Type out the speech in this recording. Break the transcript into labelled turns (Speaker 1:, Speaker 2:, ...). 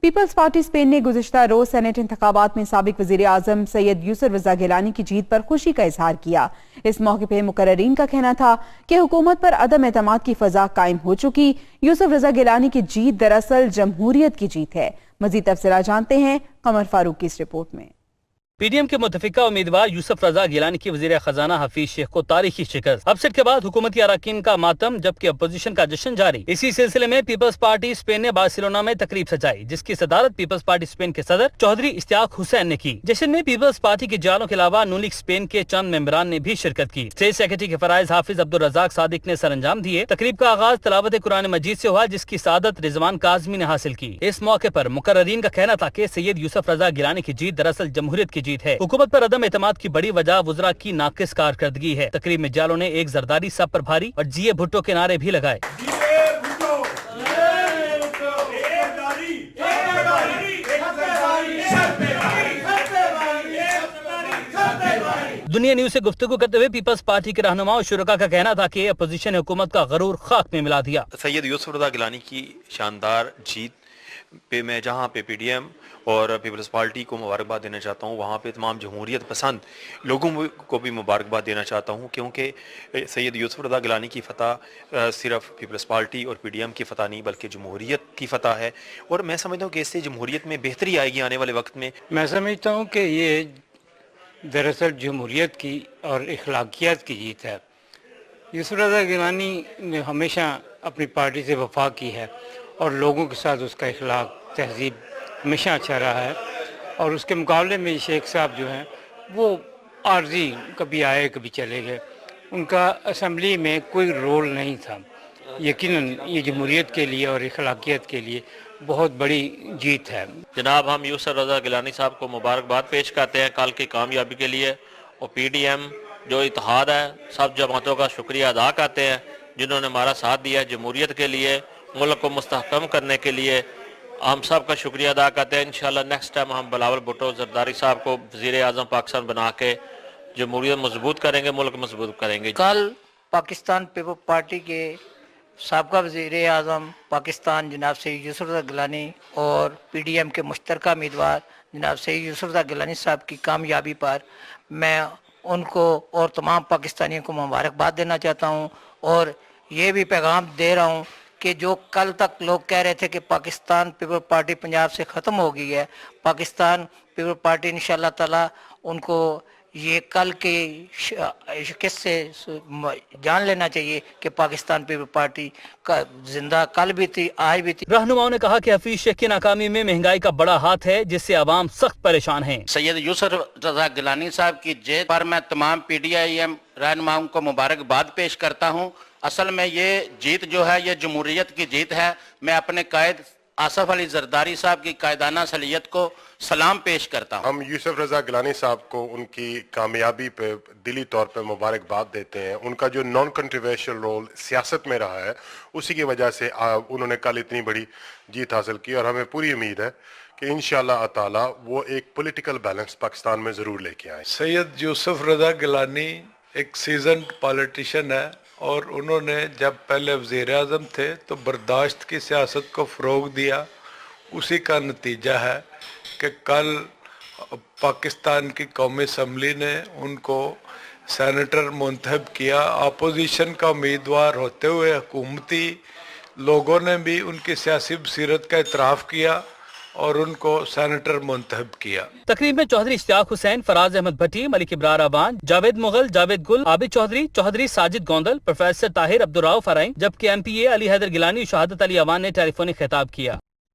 Speaker 1: Peoples party سپین نے گزشتہ روز senate انتخابات میں سابق وزیر اعظم سید یوسف رضا گیلانی کی جیت پر خوشی کا اظہار کیا۔ اس موقع پہ مقررین کا کہنا تھا کہ حکومت پر عدم اعتماد کی فضا قائم ہو چکی۔ یوسف رضا گیلانی کی جیت دراصل جمہوریت کی جیت ہے۔ مزید تفصیلات جانتے ہیں قمر فاروق کی اس رپورٹ میں۔
Speaker 2: پی ڈی ایم کے متفقہ امیدوار یوسف رضا گیلانی کی وزیر خزانہ حفیظ شیخ کو تاریخی شکست، اپسیٹ کے بعد حکومتی اراکین کا ماتم جبکہ اپوزیشن کا جشن جاری۔ اسی سلسلے میں پیپلز پارٹی سپین نے بارسلونا میں تقریب سجائی جس کی صدارت پیپلز پارٹی سپین کے صدر چودھری اشتیاق حسین نے کی۔ جشن میں پیپلز پارٹی کے جالوں کے علاوہ نون لیگ سپین کے چند ممبران نے بھی شرکت کی۔ اسٹیٹ سیکرٹری کے فرائض حافظ عبدالرزاق صادق نے سر انجام دیے۔ تقریب کا آغاز تلاوت قرآن مجید سے ہوا جس کی سعادت رضوان کاظمی نے حاصل کی۔ اس موقع پر مقررین کا کہنا تھا کہ سید یوسف رضا گیلانی کی جیت دراصل جمہوریت کی جیت ہے۔ حکومت پر عدم اعتماد کی بڑی وجہ وزراء کی ناقص کارکردگی ہے۔ تقریب میں جالوں نے ایک زرداری سب پر بھاری اور جیے بھٹو کے نعرے بھی لگائے۔ دنیا نیوز سے گفتگو کرتے ہوئے پیپلز پارٹی کے رہنما اور شرکاء کا کہنا تھا کہ اپوزیشن نے حکومت کا غرور خاک میں ملا دیا۔
Speaker 3: سید یوسف رضا گیلانی کی شاندار جیت پہ میں جہاں پہ پی ڈی ایم اور پیپلز پارٹی کو مبارکباد دینا چاہتا ہوں، وہاں پہ تمام جمہوریت پسند لوگوں کو بھی مبارکباد دینا چاہتا ہوں، کیونکہ سید یوسف رضا گیلانی کی فتح صرف پیپلز پارٹی اور پی ڈی ایم کی فتح نہیں بلکہ جمہوریت کی فتح ہے، اور میں سمجھتا ہوں کہ اس سے جمہوریت میں بہتری آئے گی آنے والے وقت میں۔
Speaker 4: میں سمجھتا ہوں کہ یہ دراصل جمہوریت کی اور اخلاقیات کی جیت ہے۔ یوسف رضا گیلانی نے ہمیشہ اپنی پارٹی سے وفا کی ہے اور لوگوں کے ساتھ اس کا اخلاق تہذیب ہمیشہ اچھا رہا ہے، اور اس کے مقابلے میں شیخ صاحب جو ہیں وہ عارضی کبھی آئے کبھی چلے گئے، ان کا اسمبلی میں کوئی رول نہیں تھا۔ یقیناً یہ جمہوریت کے لیے اور اخلاقیت کے لیے بہت بڑی جیت ہے۔
Speaker 5: جناب ہم یوسف رضا گیلانی صاحب کو مبارکباد پیش کرتے ہیں کل کی کامیابی کے لیے، اور پی ڈی ایم جو اتحاد ہے سب جماعتوں کا شکریہ ادا کرتے ہیں جنہوں نے ہمارا ساتھ دیا جمہوریت کے لیے، ملک کو مستحکم کرنے کے لیے، ہم سب کا شکریہ ادا کرتے ہیں۔ انشاءاللہ نیکسٹ ٹائم ہم بلاول بھٹو زرداری صاحب کو وزیر اعظم پاکستان بنا کے جمہوریت مضبوط کریں گے، ملک مضبوط کریں گے۔
Speaker 6: کل پاکستان پیپل پارٹی کے سابقہ وزیر اعظم پاکستان جناب سید یوسف رضا گیلانی اور پی ڈی ایم کے مشترکہ امیدوار جناب سید یوسف رضا گیلانی صاحب کی کامیابی پر میں ان کو اور تمام پاکستانیوں کو مبارکباد دینا چاہتا ہوں، اور یہ بھی پیغام دے رہا ہوں کہ جو کل تک لوگ کہہ رہے تھے کہ پاکستان پیپل پارٹی پنجاب سے ختم ہو گئی ہے، پاکستان پیپل پارٹی انشاءاللہ تعالی ان کو یہ کل کے شکست سے جان لینا چاہیے کہ پاکستان پیپل پارٹی کا زندہ کل بھی تھی آج بھی تھی۔
Speaker 2: رہنماؤں نے کہا کہ حفیظ شیخ کی ناکامی میں مہنگائی کا بڑا ہاتھ ہے جس سے عوام سخت پریشان ہیں۔
Speaker 7: سید یوسف رضا گیلانی صاحب کی جیت پر میں تمام پی ڈی آئی ایم رہنماؤں کو مبارکباد پیش کرتا ہوں۔ اصل میں یہ جیت جو ہے یہ جمہوریت کی جیت ہے۔ میں اپنے قائد آصف علی زرداری صاحب کی قائدانہ صلاحیت کو سلام پیش کرتا ہوں۔
Speaker 8: ہم یوسف رضا گیلانی صاحب کو ان کی کامیابی پہ دلی طور پہ مبارکباد دیتے ہیں۔ ان کا جو نان کنٹروورشل رول سیاست میں رہا ہے اسی کی وجہ سے انہوں نے کل اتنی بڑی جیت حاصل کی، اور ہمیں پوری امید ہے کہ انشاءاللہ تعالی وہ ایک پولیٹیکل بیلنس پاکستان میں ضرور لے کے آئیں۔
Speaker 9: سید یوسف رضا گیلانی ایک سیزنڈ پالیٹیشین ہے، اور انہوں نے جب پہلے وزیر اعظم تھے تو برداشت کی سیاست کو فروغ دیا۔ اسی کا نتیجہ ہے کہ کل پاکستان کی قومی اسمبلی نے ان کو سینیٹر منتخب کیا۔ اپوزیشن کا امیدوار ہوتے ہوئے حکومتی لوگوں نے بھی ان کی سیاسی بصیرت کا اعتراف کیا اور ان کو سینیٹر منتخب کیا۔
Speaker 2: تقریب میں چودھری اشتیاق حسین، فراز احمد بھٹی، ملک ابرار اوان، جاوید مغل، جاوید گل، عابد چودھری، چودھری ساجد گوندل، پروفیسر طاہر عبدالرؤف فرائن، جبکہ ایم پی اے علی حیدر گیلانی، شہادت علی اوان نے ٹیلی فونک خطاب کیا۔